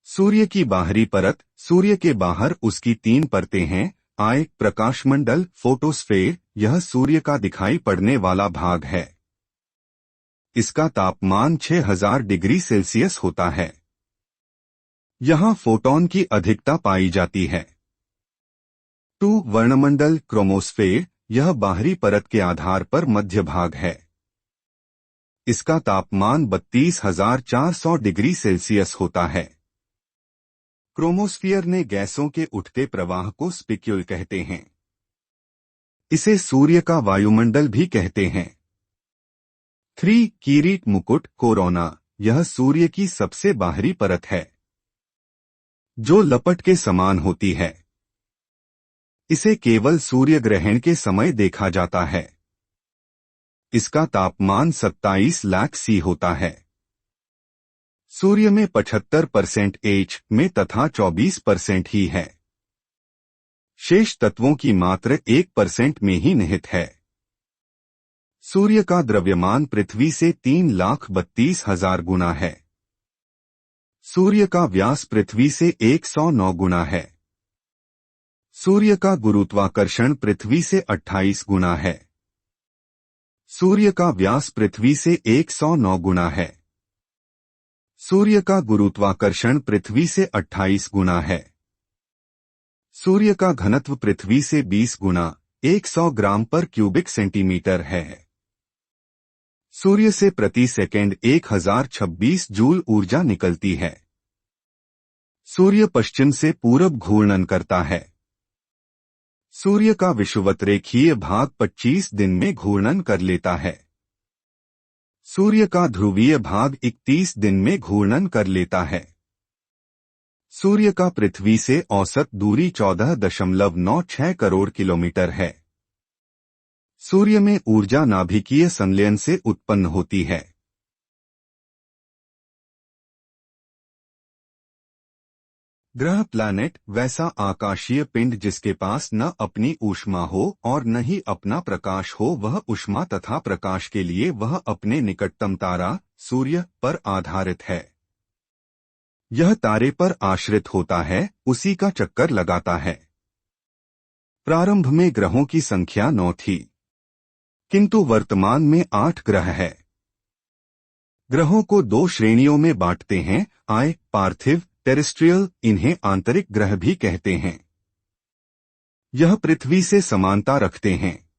सूर्य की बाहरी परत, सूर्य के बाहर उसकी 3 परतें हैं। प्रकाशमंडल, फोटोस्फेयर, यह सूर्य का दिखाई पड़ने वाला भाग है। इसका तापमान 6000 डिग्री सेल्सियस होता है। यहाँ फोटॉन की अधिकता पाई जाती है। 2 वर्णमंडल, क्रोमोस्फेयर, यह बाहरी परत के आधार पर मध्य भाग है। इसका तापमान 32,400 डिग्री सेल्सियस होता है। क्रोमोस्फियर ने गैसों के उठते प्रवाह को स्पिक्यूल कहते हैं। इसे सूर्य का वायुमंडल भी कहते हैं। 3 किरीट मुकुट, कोरोना, यह सूर्य की सबसे बाहरी परत है जो लपट के समान होती है। इसे केवल सूर्य ग्रहण के समय देखा जाता है। इसका तापमान 27 लाख सी होता है। सूर्य में 75% H में तथा 24% ही है। शेष तत्वों की मात्र 1% में ही निहित है। सूर्य का द्रव्यमान पृथ्वी से 3,32,000 गुना है। सूर्य का व्यास पृथ्वी से 109 गुना है। सूर्य का गुरुत्वाकर्षण पृथ्वी से 28 गुना है। सूर्य का व्यास पृथ्वी से 109 गुना है। सूर्य का गुरुत्वाकर्षण पृथ्वी से 28 गुना है। सूर्य का घनत्व पृथ्वी से 20 गुना, 100 ग्राम पर क्यूबिक सेंटीमीटर है। सूर्य से प्रति सेकंड 1026 जूल ऊर्जा निकलती है। सूर्य पश्चिम से पूरब घूर्णन करता है। सूर्य का विषुवत रेखीय भाग 25 दिन में घूर्णन कर लेता है। सूर्य का ध्रुवीय भाग 31 दिन में घूर्णन कर लेता है। सूर्य का पृथ्वी से औसत दूरी 14.96 करोड़ किलोमीटर है। सूर्य में ऊर्जा नाभिकीय संलयन से उत्पन्न होती है। ग्रह प्लैनेट वैसा आकाशीय पिंड जिसके पास न अपनी ऊष्मा हो और न ही अपना प्रकाश हो, वह ऊष्मा तथा प्रकाश के लिए वह अपने निकटतम तारा सूर्य पर आधारित है। यह तारे पर आश्रित होता है, उसी का चक्कर लगाता है। प्रारंभ में ग्रहों की संख्या 9 थी, किंतु वर्तमान में 8 ग्रह है। ग्रहों को 2 श्रेणियों में बांटते हैं, पार्थिव, टेरेस्ट्रियल, इन्हें आंतरिक ग्रह भी कहते हैं। यह पृथ्वी से समानता रखते हैं।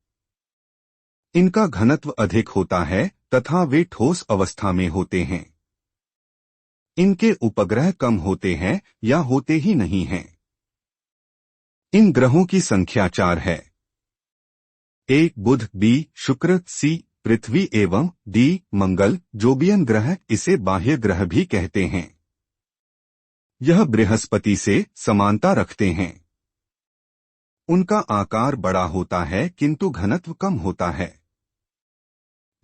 इनका घनत्व अधिक होता है तथा वे ठोस अवस्था में होते हैं। इनके उपग्रह कम होते हैं या होते ही नहीं हैं। इन ग्रहों की संख्या 4 है। 1 बुध, बी शुक्र, सी पृथ्वी एवं डी मंगल, जोबियन ग्रह, इसे बाह्य ग्रह भी कहते हैं। यह बृहस्पति से समानता रखते हैं। उनका आकार बड़ा होता है किंतु घनत्व कम होता है।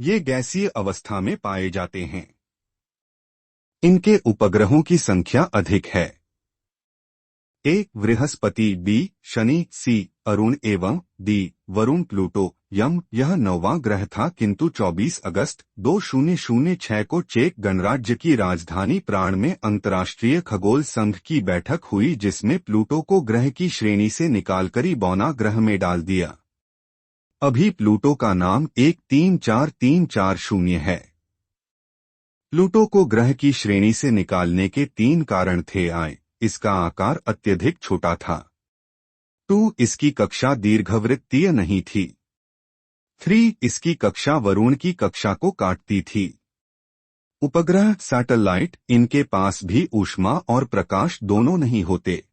ये गैसीय अवस्था में पाए जाते हैं। इनके उपग्रहों की संख्या अधिक है। 1 बृहस्पति, बी शनि, सी अरुण एवं डी वरुण, प्लूटो, यम, यह 9वां ग्रह था किंतु 24 अगस्त 2006 को चेक गणराज्य की राजधानी प्राण में अंतर्राष्ट्रीय खगोल संघ की बैठक हुई जिसमें प्लूटो को ग्रह की श्रेणी से निकालकर बौना ग्रह में डाल दिया। अभी प्लूटो का नाम 134340 है। प्लूटो को ग्रह की श्रेणी से निकालने के 3 कारण थे। इसका आकार अत्यधिक छोटा था। 2 इसकी कक्षा दीर्घवृत्तीय नहीं थी। 3 इसकी कक्षा वरुण की कक्षा को काटती थी। उपग्रह सैटेलाइट, इनके पास भी ऊष्मा और प्रकाश दोनों नहीं होते।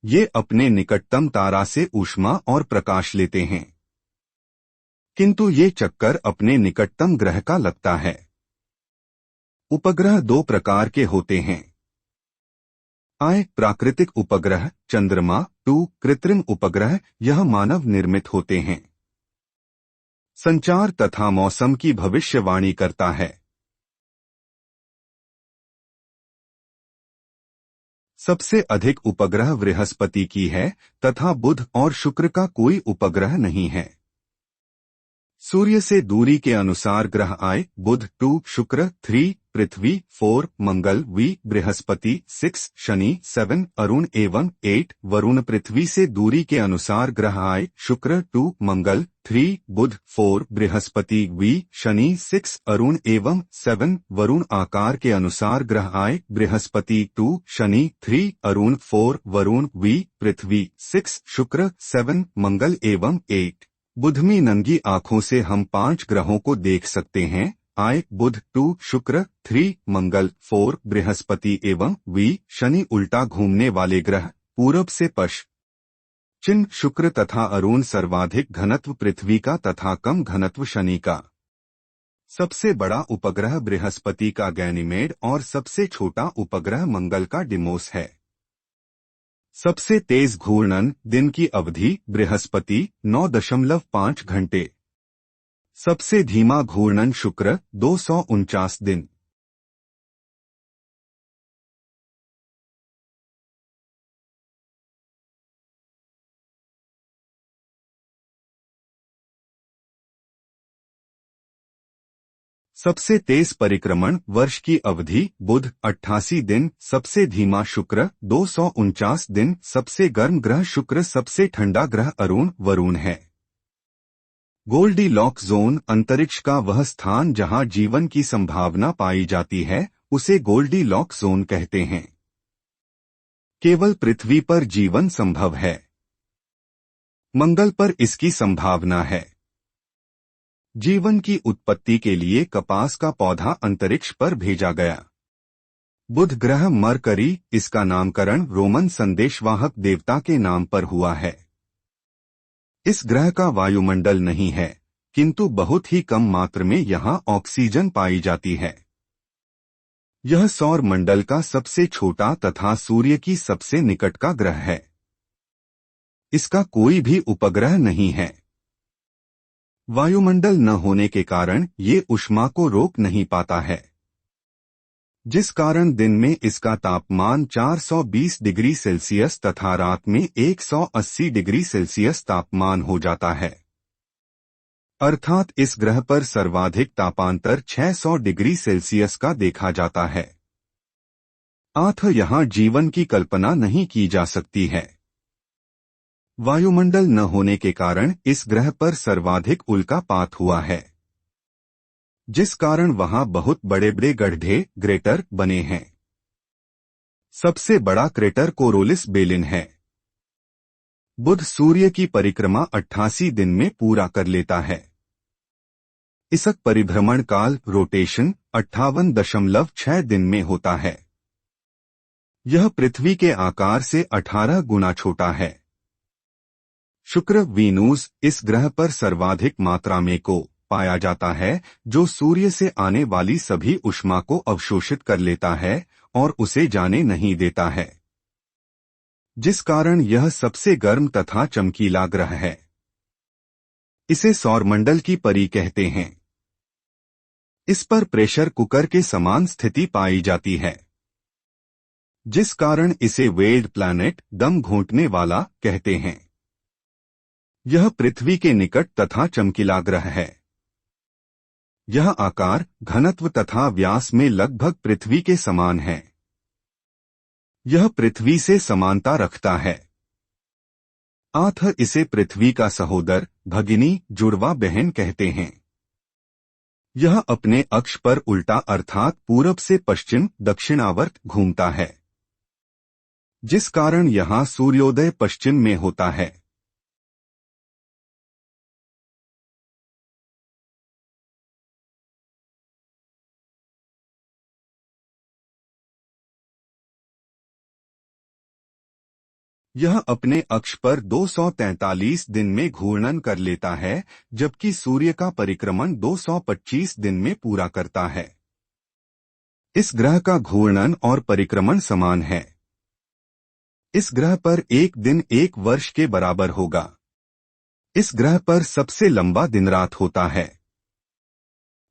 ये अपने निकटतम तारा से ऊष्मा और प्रकाश लेते हैं, किंतु ये चक्कर अपने निकटतम ग्रह का लगता है। उपग्रह 2 प्रकार के होते हैं। प्राकृतिक उपग्रह, चंद्रमा। 2 कृत्रिम उपग्रह, यह मानव निर्मित होते हैं। संचार तथा मौसम की भविष्यवाणी करता है। सबसे अधिक उपग्रह बृहस्पति की है तथा बुध और शुक्र का कोई उपग्रह नहीं है। सूर्य से दूरी के अनुसार ग्रह आए: बुध 2, शुक्र 3, पृथ्वी 4, मंगल बृहस्पति 6, शनि 7, अरुण एवं 8, वरुण। पृथ्वी से दूरी के अनुसार ग्रह आए: शुक्र 2, मंगल 3, बुध 4, बृहस्पति शनि 6, अरुण एवं 7, वरुण। आकार के अनुसार ग्रह आए: बृहस्पति 2, शनि 3, अरुण 4, वरुण पृथ्वी 6, शुक्र 7, मंगल एवं 8। बुधमी नंगी आंखों से हम 5 ग्रहों को देख सकते हैं: आए बुध 2, शुक्र 3, मंगल 4, बृहस्पति एवं शनि। उल्टा घूमने वाले ग्रह: पूरब से पश्चिम शुक्र तथा अरुण। सर्वाधिक घनत्व पृथ्वी का तथा कम घनत्व शनि का। सबसे बड़ा उपग्रह बृहस्पति का गैनीमेड और सबसे छोटा उपग्रह मंगल का डिमोस है। सबसे तेज घूर्णन दिन की अवधि बृहस्पति 9.5 घंटे। सबसे धीमा घूर्णन शुक्र 249 दिन। सबसे तेज परिक्रमण वर्ष की अवधि बुध 88 दिन। सबसे धीमा शुक्र 249 दिन। सबसे गर्म ग्रह शुक्र। सबसे ठंडा ग्रह अरुण वरुण है। गोल्डी लॉक जोन अंतरिक्ष का वह स्थान जहां जीवन की संभावना पाई जाती है, उसे गोल्डी लॉक जोन कहते हैं। केवल पृथ्वी पर जीवन संभव है। मंगल पर इसकी संभावना है। जीवन की उत्पत्ति के लिए कपास का पौधा अंतरिक्ष पर भेजा गया। बुध ग्रह मरकरी, इसका नामकरण रोमन संदेशवाहक देवता के नाम पर हुआ है। इस ग्रह का वायुमंडल नहीं है, किंतु बहुत ही कम मात्रा में यहां ऑक्सीजन पाई जाती है। यह सौर मंडल का सबसे छोटा तथा सूर्य की सबसे निकट का ग्रह है। इसका कोई भी उपग्रह नहीं है। वायुमंडल न होने के कारण ये ऊष्मा को रोक नहीं पाता है, जिस कारण दिन में इसका तापमान 420 डिग्री सेल्सियस तथा रात में 180 डिग्री सेल्सियस तापमान हो जाता है। अर्थात इस ग्रह पर सर्वाधिक तापांतर 600 डिग्री सेल्सियस का देखा जाता है। अतः यहाँ जीवन की कल्पना नहीं की जा सकती है। वायुमंडल न होने के कारण इस ग्रह पर सर्वाधिक उल्कापात हुआ है, जिस कारण वहां बहुत बड़े बड़े गड्ढे ग्रेटर बने हैं। सबसे बड़ा क्रेटर कोरोलिस बेलिन है। बुध सूर्य की परिक्रमा 88 दिन में पूरा कर लेता है। इसका परिभ्रमण काल रोटेशन 58.6 दिन में होता है। यह पृथ्वी के आकार से 18 गुना छोटा है। शुक्र वीनूस इस ग्रह पर सर्वाधिक मात्रा में को पाया जाता है, जो सूर्य से आने वाली सभी ऊष्मा को अवशोषित कर लेता है और उसे जाने नहीं देता है, जिस कारण यह सबसे गर्म तथा चमकीला ग्रह है। इसे सौरमंडल की परी कहते हैं। इस पर प्रेशर कुकर के समान स्थिति पाई जाती है, जिस कारण इसे वेल्ड प्लैनेट दम घोंटने वाला कहते हैं। यह पृथ्वी के निकट तथा चमकीला ग्रह है। यह आकार, घनत्व तथा व्यास में लगभग पृथ्वी के समान है। यह पृथ्वी से समानता रखता है। अतः इसे पृथ्वी का सहोदर, भगिनी, जुड़वा बहन कहते हैं। यह अपने अक्ष पर उल्टा अर्थात पूरब से पश्चिम दक्षिणावर्त घूमता है, जिस कारण यहां सूर्योदय पश्चिम में होता है। यह अपने अक्ष पर 243 दिन में घूर्णन कर लेता है, जबकि सूर्य का परिक्रमण 225 दिन में पूरा करता है। इस ग्रह का घूर्णन और परिक्रमण समान है। इस ग्रह पर एक दिन एक वर्ष के बराबर होगा। इस ग्रह पर सबसे लंबा दिन रात होता है।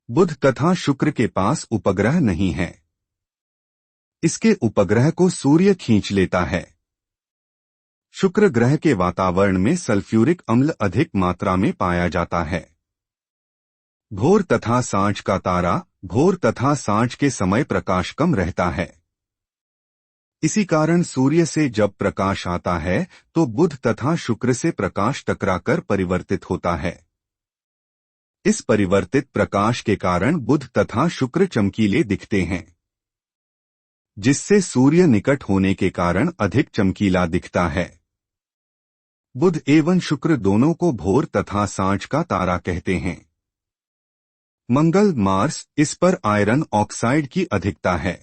बुध तथा शुक्र के पास उपग्रह नहीं है। इसके उपग्रह को सूर्य खींच लेता है। शुक्र ग्रह के वातावरण में सल्फ्यूरिक अम्ल अधिक मात्रा में पाया जाता है। भोर तथा सांझ का तारा। भोर तथा सांझ के समय प्रकाश कम रहता है। इसी कारण सूर्य से जब प्रकाश आता है तो बुध तथा शुक्र से प्रकाश टकराकर परिवर्तित होता है। इस परिवर्तित प्रकाश के कारण बुध तथा शुक्र चमकीले दिखते हैं, जिससे सूर्य निकट होने के कारण अधिक चमकीला दिखता है। बुध एवं शुक्र दोनों को भोर तथा सांझ का तारा कहते हैं। मंगल मार्स, इस पर आयरन ऑक्साइड की अधिकता है,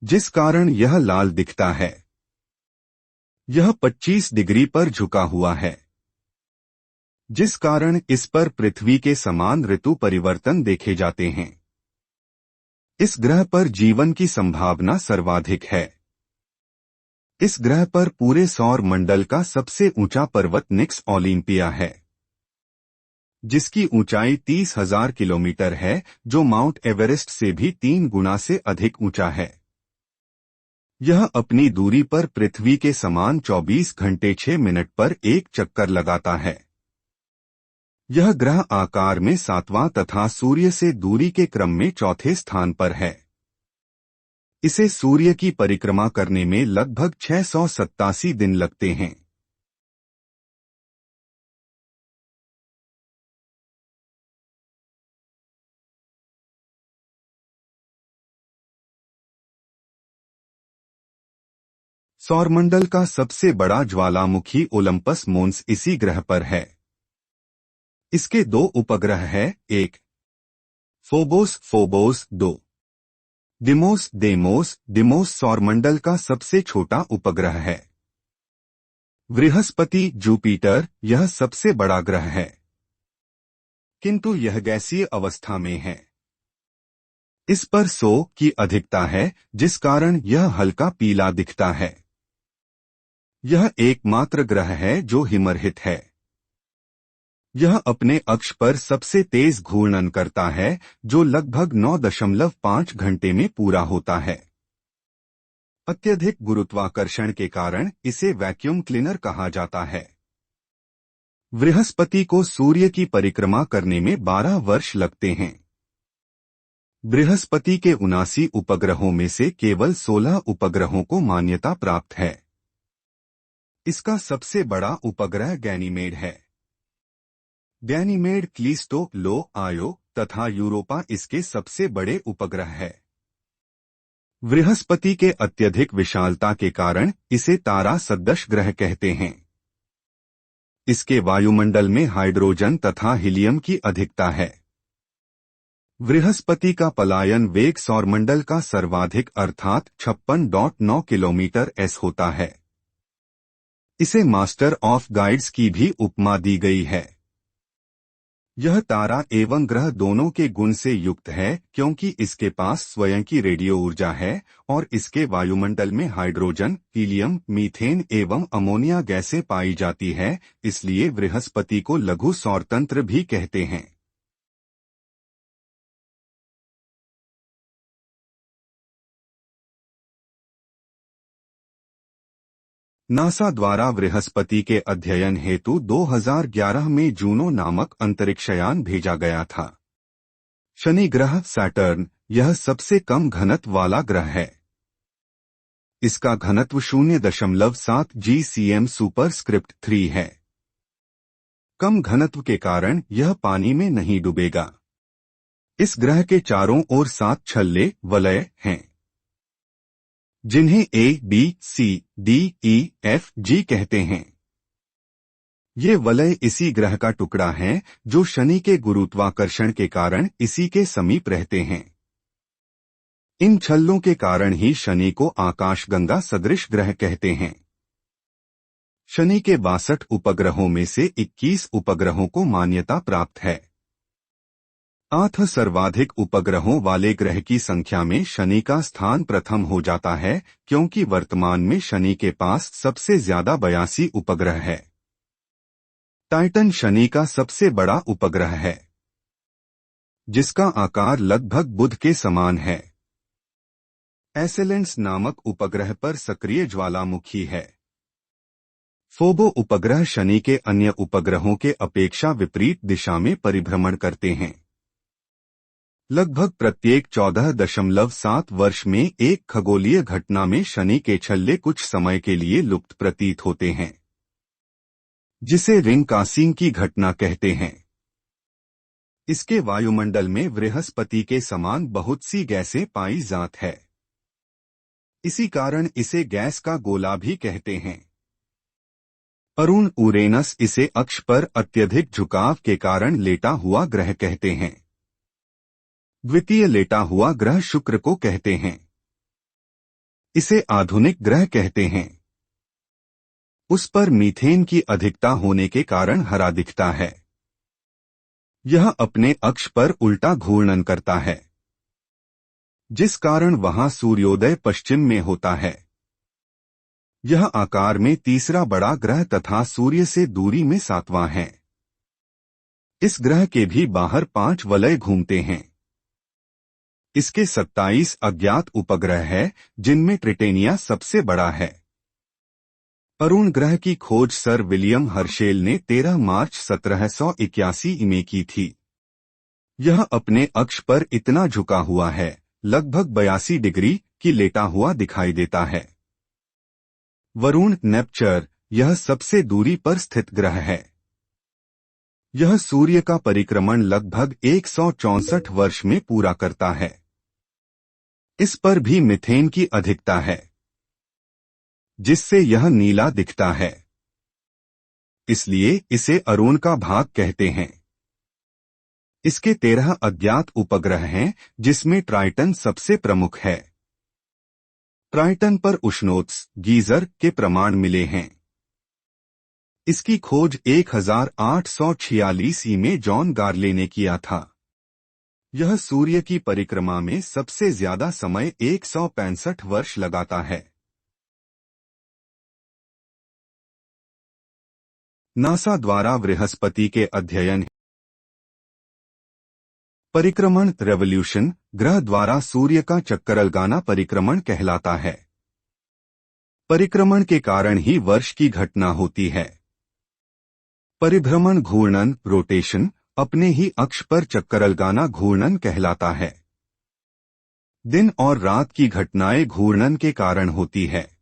जिस कारण यह लाल दिखता है। यह 25 डिग्री पर झुका हुआ है, जिस कारण इस पर पृथ्वी के समान ऋतु परिवर्तन देखे जाते हैं। इस ग्रह पर जीवन की संभावना सर्वाधिक है। इस ग्रह पर पूरे सौर मंडल का सबसे ऊंचा पर्वत निक्स ओलिम्पिया है, जिसकी ऊंचाई 30,000 किलोमीटर है, जो माउंट एवरेस्ट से भी 3 गुना से अधिक ऊंचा है। यह अपनी दूरी पर पृथ्वी के समान 24 घंटे 6 मिनट पर एक चक्कर लगाता है। यह ग्रह आकार में 7वां तथा सूर्य से दूरी के क्रम में चौथे स्थान पर है। इसे सूर्य की परिक्रमा करने में लगभग 687 दिन लगते हैं। सौरमंडल का सबसे बड़ा ज्वालामुखी ओलंपस मोन्स इसी ग्रह पर है। इसके 2 उपग्रह हैं, एक Phobos Phobos 2 Deimos Deimos. Deimos सौरमंडल का सबसे छोटा उपग्रह है। बृहस्पति जुपिटर, यह सबसे बड़ा ग्रह है, किंतु यह गैसीय अवस्था में है। इस पर सो की अधिकता है, जिस कारण यह हल्का पीला दिखता है। यह एकमात्र ग्रह है जो हिमरहित है। यह अपने अक्ष पर सबसे तेज घूर्णन करता है, जो लगभग 9.5 घंटे में पूरा होता है। अत्यधिक गुरुत्वाकर्षण के कारण इसे वैक्यूम क्लीनर कहा जाता है। बृहस्पति को सूर्य की परिक्रमा करने में 12 वर्ष लगते हैं। बृहस्पति के 79 उपग्रहों में से केवल 16 उपग्रहों को मान्यता प्राप्त है। इसका सबसे बड़ा उपग्रह गैनीमेड है। गैनीमेड, क्लिस्टो, लो, आयो तथा यूरोपा इसके सबसे बड़े उपग्रह है। बृहस्पति के अत्यधिक विशालता के कारण इसे तारा सदृश ग्रह कहते हैं। इसके वायुमंडल में हाइड्रोजन तथा हीलियम की अधिकता है। बृहस्पति का पलायन वेग सौरमंडल का सर्वाधिक अर्थात 56.9 किलोमीटर s होता है। इसे मास्टर ऑफ गाइड्स की भी उपमा दी गई है। यह तारा एवं ग्रह दोनों के गुण से युक्त है, क्योंकि इसके पास स्वयं की रेडियो ऊर्जा है और इसके वायुमंडल में हाइड्रोजन, हीलियम, मीथेन एवं अमोनिया गैसें पाई जाती है। इसलिए बृहस्पति को लघु सौरतंत्र भी कहते हैं। नासा द्वारा बृहस्पति के अध्ययन हेतु 2011 में जूनो नामक अंतरिक्षयान भेजा गया था। शनि ग्रह सैटर्न, यह सबसे कम घनत्व वाला ग्रह है। इसका घनत्व 0.7 GCM सुपरस्क्रिप्ट 3 है। कम घनत्व के कारण यह पानी में नहीं डूबेगा। इस ग्रह के चारों ओर 7 छल्ले वलय हैं, जिन्हें A, B, C, D, E, F, G कहते हैं। ये वलय इसी ग्रह का टुकड़ा हैं, जो शनि के गुरुत्वाकर्षण के कारण इसी के समीप रहते हैं। इन छल्लों के कारण ही शनि को आकाशगंगा सदृश ग्रह कहते हैं। शनि के 62 उपग्रहों में से 21 उपग्रहों को मान्यता प्राप्त है। 8 सर्वाधिक उपग्रहों वाले ग्रह की संख्या में शनि का स्थान प्रथम हो जाता है, क्योंकि वर्तमान में शनि के पास सबसे ज्यादा 82 उपग्रह है। टाइटन शनि का सबसे बड़ा उपग्रह है, जिसका आकार लगभग बुध के समान है। एसेलेंस नामक उपग्रह पर सक्रिय ज्वालामुखी है। फोबो उपग्रह शनि के अन्य उपग्रहों के अपेक्षा विपरीत दिशा में परिभ्रमण करते हैं। लगभग प्रत्येक 14.7 वर्ष में एक खगोलीय घटना में शनि के छल्ले कुछ समय के लिए लुप्त प्रतीत होते हैं, जिसे रिंग कासिंग की घटना कहते हैं। इसके वायुमंडल में बृहस्पति के समान बहुत सी गैसें पाई जात है। इसी कारण इसे गैस का गोला भी कहते हैं। अरुण यूरेनस इसे अक्ष पर अत्यधिक झुकाव के कारण लेटा हुआ ग्रह कहते हैं। द्वितीय लेटा हुआ ग्रह शुक्र को कहते हैं। इसे आधुनिक ग्रह कहते हैं। उस पर मीथेन की अधिकता होने के कारण हरा दिखता है। यह अपने अक्ष पर उल्टा घूर्णन करता है, जिस कारण वहां सूर्योदय पश्चिम में होता है। यह आकार में तीसरा बड़ा ग्रह तथा सूर्य से दूरी में 7वां है। इस ग्रह के भी बाहर 5 वलय घूमते हैं। इसके 27 अज्ञात उपग्रह है, जिनमें ट्रिटेनिया सबसे बड़ा है। अरुण ग्रह की खोज सर विलियम हर्शेल ने 13 मार्च 1781 में की थी। यह अपने अक्ष पर इतना झुका हुआ है, लगभग 82 डिग्री की लेटा हुआ दिखाई देता है। वरुण नेपच्यूर यह सबसे दूरी पर स्थित ग्रह है। यह सूर्य का परिक्रमण लगभग 164 वर्ष में पूरा करता है। इस पर भी मीथेन की अधिकता है, जिससे यह नीला दिखता है। इसलिए इसे अरुण का भाग कहते हैं। इसके 13 अज्ञात उपग्रह हैं, जिसमें ट्राइटन सबसे प्रमुख है। ट्राइटन पर उष्णोत्स गीजर के प्रमाण मिले हैं। इसकी खोज 1846 में जॉन गार्ले ने किया था। यह सूर्य की परिक्रमा में सबसे ज्यादा समय 165 वर्ष लगाता है। नासा द्वारा बृहस्पति के अध्ययन परिक्रमण रेवोल्यूशन ग्रह द्वारा सूर्य का चक्कर लगाना परिक्रमण कहलाता है। परिक्रमण के कारण ही वर्ष की घटना होती है। परिभ्रमण घूर्णन रोटेशन अपने ही अक्ष पर चक्कर लगाना घूर्णन कहलाता है। दिन और रात की घटनाएं घूर्णन के कारण होती है।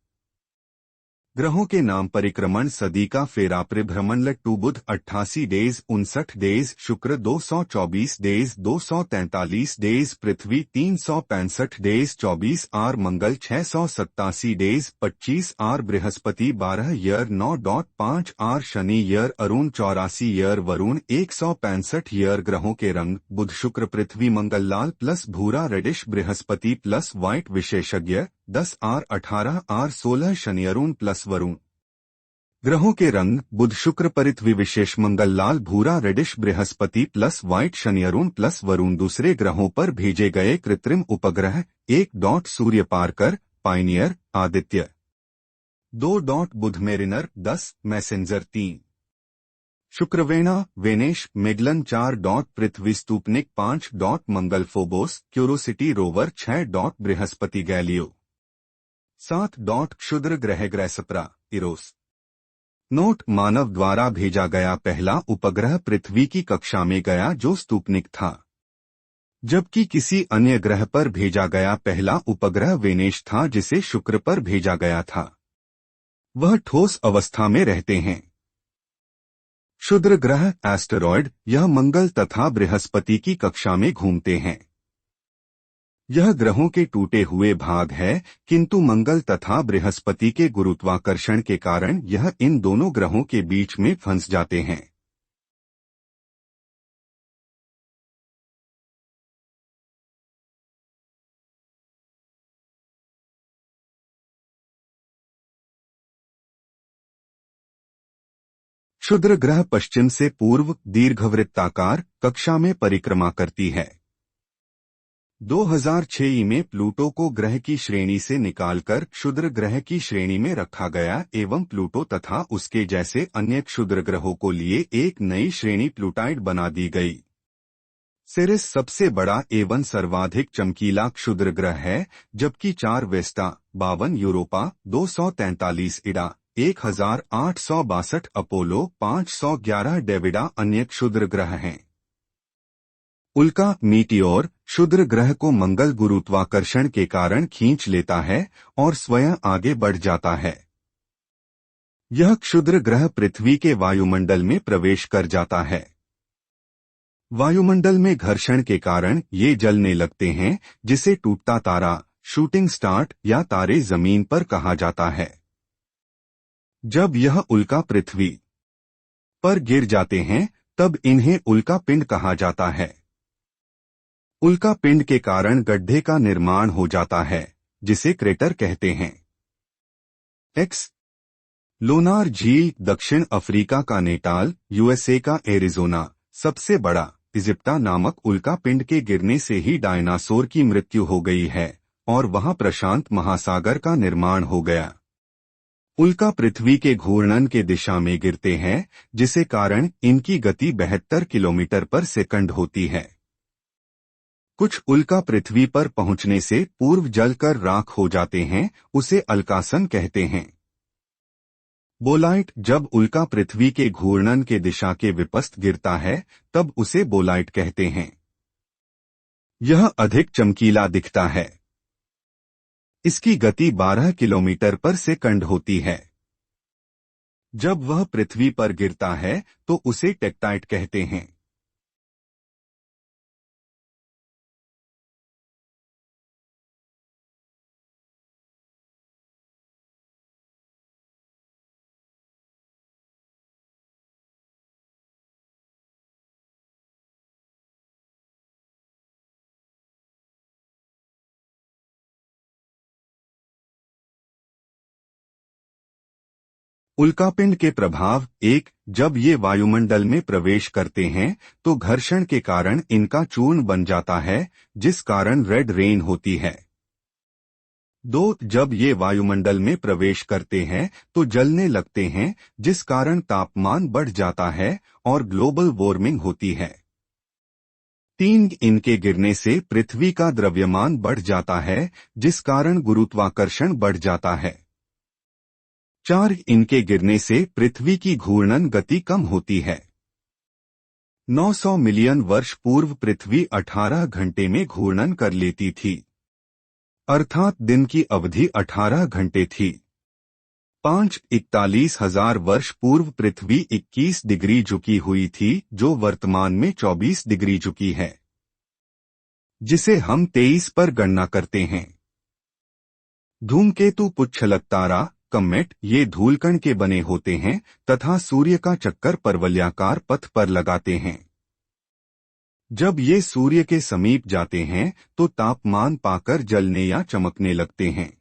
ग्रहों के नाम परिक्रमण सदी का फेरा परिभ्रमण लट्टू बुध 88 डेज 59 डेज शुक्र 224 डेज 243 डेज पृथ्वी 365 डेज 24 आर मंगल 687 डेज 25 आर बृहस्पति 12 ईयर 9.5 आर शनि ईयर अरुण 84 ईयर वरुण 165 ईयर। ग्रहों के रंग बुध शुक्र पृथ्वी मंगल लाल प्लस भूरा रेडिश बृहस्पति प्लस व्हाइट विशेषज्ञ 10 आर 18 आर 16 शनि अरुण प्लस वरुण। ग्रहों के रंग बुध शुक्र पृथ्वी विशेष मंगल लाल भूरा रेडिश बृहस्पति प्लस व्हाइट शनि अरुण प्लस वरुण। दूसरे ग्रहों पर भेजे गए कृत्रिम उपग्रह 1. सूर्य पार्कर पायनियर आदित्य 2. बुध मेरिनर 10 मैसेंजर 3 शुक्रवेना वेनेश मेगलन 4. पृथ्वी स्तूपनिक 5. मंगल फोबोस क्यूरोसिटी रोवर 6. बृहस्पति गैलियो 7. क्षुद्र ग्रह ग्रैसप्रा इरोस। नोट मानव द्वारा भेजा गया पहला उपग्रह पृथ्वी की कक्षा में गया जो स्तूपनिक था, जबकि किसी अन्य ग्रह पर भेजा गया पहला उपग्रह वेनेश था जिसे शुक्र पर भेजा गया था। वह ठोस अवस्था में रहते हैं। क्षुद्र ग्रह एस्टेरॉयड यह मंगल तथा बृहस्पति की कक्षा में घूमते हैं। यह ग्रहों के टूटे हुए भाग है, किंतु मंगल तथा बृहस्पति के गुरुत्वाकर्षण के कारण यह इन दोनों ग्रहों के बीच में फंस जाते हैं। क्षुद्र ग्रह पश्चिम से पूर्व दीर्घवृत्ताकार कक्षा में परिक्रमा करती है। 2006 में प्लूटो को ग्रह की श्रेणी से निकालकर क्षुद्र ग्रह की श्रेणी में रखा गया एवं प्लूटो तथा उसके जैसे अन्य क्षुद्र ग्रहों को लिए एक नई श्रेणी प्लूटाइड बना दी गई। सिरिस सबसे बड़ा एवं सर्वाधिक चमकीला क्षुद्र ग्रह है, जबकि 4 वेस्टा 52 यूरोपा 243 इडा 1862 अपोलो 511 डेविडा अन्य क्षुद्र ग्रह हैं। उल्का मीटियोर क्षुद्र ग्रह को मंगल गुरुत्वाकर्षण के कारण खींच लेता है और स्वयं आगे बढ़ जाता है। यह क्षुद्र ग्रह पृथ्वी के वायुमंडल में प्रवेश कर जाता है। वायुमंडल में घर्षण के कारण ये जलने लगते हैं, जिसे टूटता तारा, शूटिंग स्टार या तारे जमीन पर कहा जाता है। जब यह उल्का पृथ्वी पर गिर जाते हैं तब इन्हें उल्का पिंड कहा जाता है। उल्का पिंड के कारण गड्ढे का निर्माण हो जाता है, जिसे क्रेटर कहते हैं। एक्स लोनार झील दक्षिण अफ्रीका का नेटाल, यूएसए का एरिजोना, सबसे बड़ा इजिप्टा नामक उल्का पिंड के गिरने से ही डायनासोर की मृत्यु हो गई है और वहां प्रशांत महासागर का निर्माण हो गया। उल्का पृथ्वी के घूर्णन के दिशा में गिरते हैं, जिसे कारण इनकी गति 72 किलोमीटर पर सेकंड होती है। कुछ उल्का पृथ्वी पर पहुंचने से पूर्व जलकर राख हो जाते हैं, उसे अल्कासन कहते हैं। बोलाइट जब उल्का पृथ्वी के घूर्णन के दिशा के विपस्त गिरता है तब उसे बोलाइट कहते हैं। यह अधिक चमकीला दिखता है। इसकी गति 12 किलोमीटर पर सेकंड होती है। जब वह पृथ्वी पर गिरता है तो उसे टेक्टाइट कहते हैं। उल्कापिंड के प्रभाव एक, जब ये वायुमंडल में प्रवेश करते हैं तो घर्षण के कारण इनका चूर्ण बन जाता है, जिस कारण रेड रेन होती है। 2, जब ये वायुमंडल में प्रवेश करते हैं तो जलने लगते हैं, जिस कारण तापमान बढ़ जाता है और ग्लोबल वार्मिंग होती है। 3, इनके गिरने से पृथ्वी का द्रव्यमान बढ़ जाता है, जिस कारण गुरुत्वाकर्षण बढ़ जाता है। 4, इनके गिरने से पृथ्वी की घूर्णन गति कम होती है। 900 मिलियन वर्ष पूर्व पृथ्वी 18 घंटे में घूर्णन कर लेती थी, अर्थात दिन की अवधि 18 घंटे थी। 5, 41,000 वर्ष पूर्व पृथ्वी 21 डिग्री झुकी हुई थी, जो वर्तमान में 24 डिग्री झुकी है, जिसे हम 23 पर गणना करते हैं। धूमकेतु पुच्छलक तारा कमेट ये धूलकण के बने होते हैं तथा सूर्य का चक्कर परवलयाकार पथ पर लगाते हैं। जब ये सूर्य के समीप जाते हैं तो तापमान पाकर जलने या चमकने लगते हैं।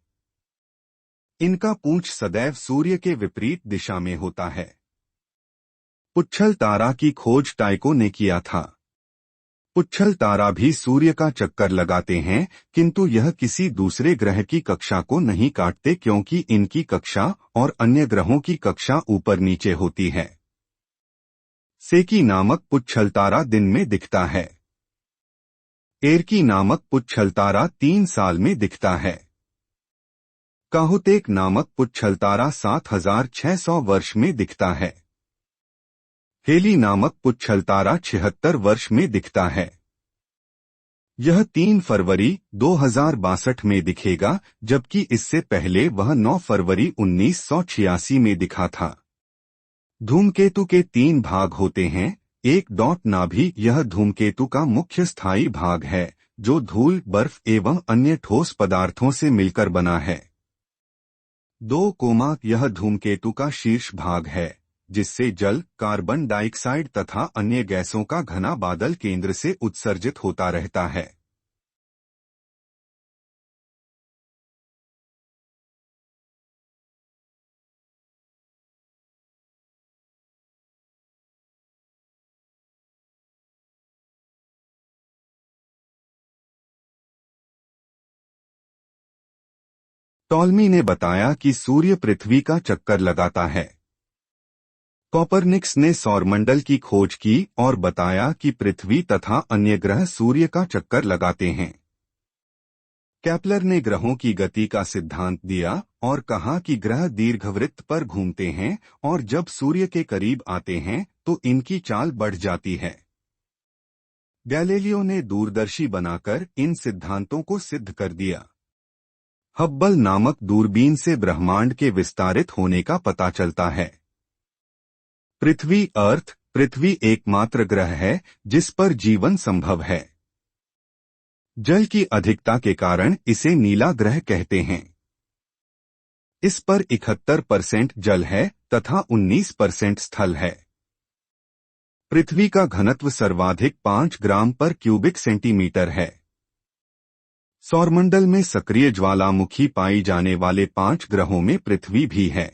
इनका पूंछ सदैव सूर्य के विपरीत दिशा में होता है। पुच्छल तारा की खोज टाइको ने किया था। पुच्छल तारा भी सूर्य का चक्कर लगाते हैं, किंतु यह किसी दूसरे ग्रह की कक्षा को नहीं काटते क्योंकि इनकी कक्षा और अन्य ग्रहों की कक्षा ऊपर नीचे होती है। सेकी नामक पुच्छल तारा दिन में दिखता है। एरकी नामक पुच्छल तारा 3 साल में दिखता है। काहुतेक नामक पुच्छल तारा 7,600 वर्ष में दिखता है। हेली नामक पुच्छल तारा 76 वर्ष में दिखता है। यह 3 फरवरी 2062 में दिखेगा, जबकि इससे पहले वह 9 फरवरी 1986 में दिखा था। धूमकेतु के 3 भाग होते हैं। एक डॉट नाभि यह धूमकेतु का मुख्य स्थायी भाग है, जो धूल, बर्फ एवं अन्य ठोस पदार्थों से मिलकर बना है। 2 कोमा यह धूमकेतु का शीर्ष भाग है, जिससे जल, कार्बन डाइऑक्साइड तथा अन्य गैसों का घना बादल केंद्र से उत्सर्जित होता रहता है। टॉल्मी ने बताया कि सूर्य पृथ्वी का चक्कर लगाता है। कॉपरनिकस ने सौरमंडल की खोज की और बताया कि पृथ्वी तथा अन्य ग्रह सूर्य का चक्कर लगाते हैं। केपलर ने ग्रहों की गति का सिद्धांत दिया और कहा कि ग्रह दीर्घवृत्त पर घूमते हैं और जब सूर्य के करीब आते हैं तो इनकी चाल बढ़ जाती है। गैलीलियो ने दूरदर्शी बनाकर इन सिद्धांतों को सिद्ध कर दिया। हब्बल नामक दूरबीन से ब्रह्मांड के विस्तारित होने का पता चलता है। पृथ्वी एकमात्र ग्रह है जिस पर जीवन संभव है। जल की अधिकता के कारण इसे नीला ग्रह कहते हैं। इस पर 71% जल है तथा 19% स्थल है। पृथ्वी का घनत्व सर्वाधिक 5 ग्राम पर क्यूबिक सेंटीमीटर है। सौरमंडल में सक्रिय ज्वालामुखी पाई जाने वाले 5 ग्रहों में पृथ्वी भी है।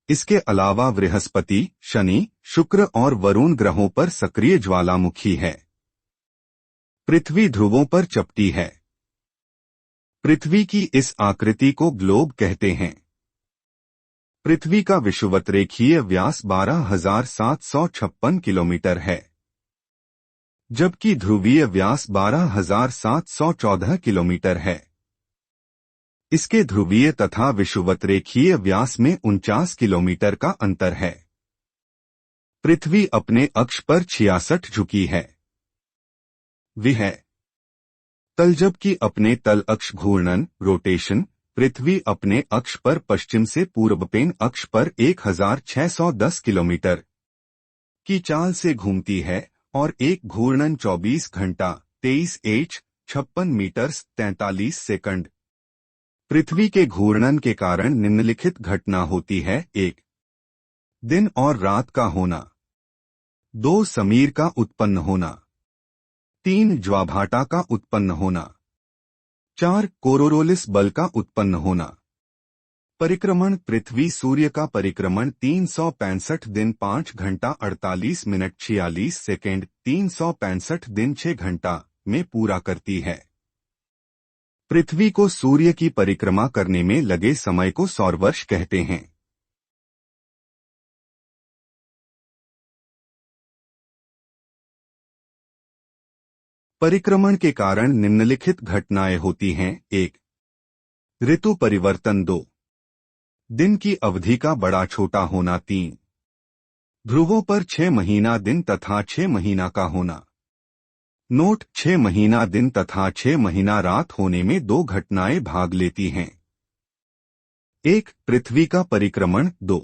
इसके अलावा बृहस्पति, शनि, शुक्र और वरुण ग्रहों पर सक्रिय ज्वालामुखी है। पृथ्वी ध्रुवों पर चपटी है। पृथ्वी की इस आकृति को ग्लोब कहते हैं। पृथ्वी का विषुवतरेखीय व्यास 12,756 किलोमीटर है, जबकि ध्रुवीय व्यास 12,714 किलोमीटर है। इसके ध्रुवीय तथा विषुवतरेखीय व्यास में 49 किलोमीटर का अंतर है। पृथ्वी अपने अक्ष पर 66 झुकी है। वह तल जबकि अपने तल अक्ष घूर्णन रोटेशन पृथ्वी अपने अक्ष पर पश्चिम से पूर्वपेन अक्ष पर 1610 किलोमीटर की चाल से घूमती है और एक घूर्णन 24 घंटा 23h 56 मीटर 43 सेकंड। पृथ्वी के घूर्णन के कारण निम्नलिखित घटना होती है। 1. दिन और रात का होना। 2. समीर का उत्पन्न होना। 3. ज्वाभाटा का उत्पन्न होना। 4. कोरोरोलिस बल का उत्पन्न होना। परिक्रमण पृथ्वी सूर्य का परिक्रमण 365 दिन 5 घंटा 48 मिनट 46 सेकेंड 365 दिन 6 घंटा में पूरा करती है। पृथ्वी को सूर्य की परिक्रमा करने में लगे समय को सौरवर्ष कहते हैं। परिक्रमण के कारण निम्नलिखित घटनाएं होती हैं। 1. ऋतु परिवर्तन। 2. दिन की अवधि का बड़ा छोटा होना। 3. ध्रुवों पर 6 महीना दिन तथा 6 महीना का होना। नोट 6 महीना दिन तथा 6 महीना रात होने में 2 घटनाएं भाग लेती हैं। 1. पृथ्वी का परिक्रमण। 2.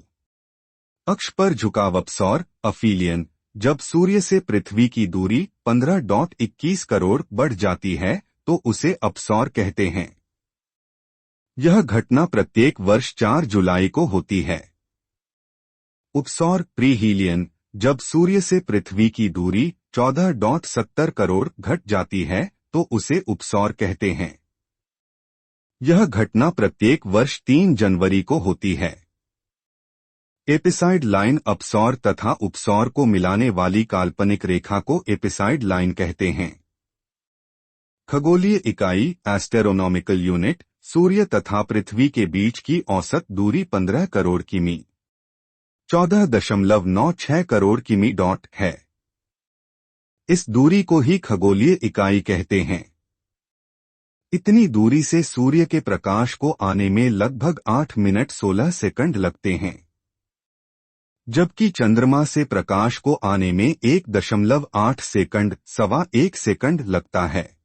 अक्ष पर झुकाव अपसौर अफीलियन। जब सूर्य से पृथ्वी की दूरी 15.21 करोड़ बढ़ जाती है तो उसे अपसौर कहते हैं। यह घटना प्रत्येक वर्ष 4 जुलाई को होती है। उपसौर प्रीहीलियन। जब सूर्य से पृथ्वी की दूरी 14.70 करोड़ घट जाती है तो उसे उपसौर कहते हैं। यह घटना प्रत्येक वर्ष 3 जनवरी को होती है। एपिसाइड लाइन अपसौर तथा उपसौर को मिलाने वाली काल्पनिक रेखा को एपिसाइड लाइन कहते हैं। खगोलीय इकाई एस्ट्रोनॉमिकल यूनिट सूर्य तथा पृथ्वी के बीच की औसत दूरी 15 करोड़ किमी 14.96 करोड़ किमी डॉट है। इस दूरी को ही खगोलीय इकाई कहते हैं। इतनी दूरी से सूर्य के प्रकाश को आने में लगभग 8 मिनट 16 सेकंड लगते हैं, जबकि चंद्रमा से प्रकाश को आने में 1.8 सेकंड 1.25 सेकंड लगता है।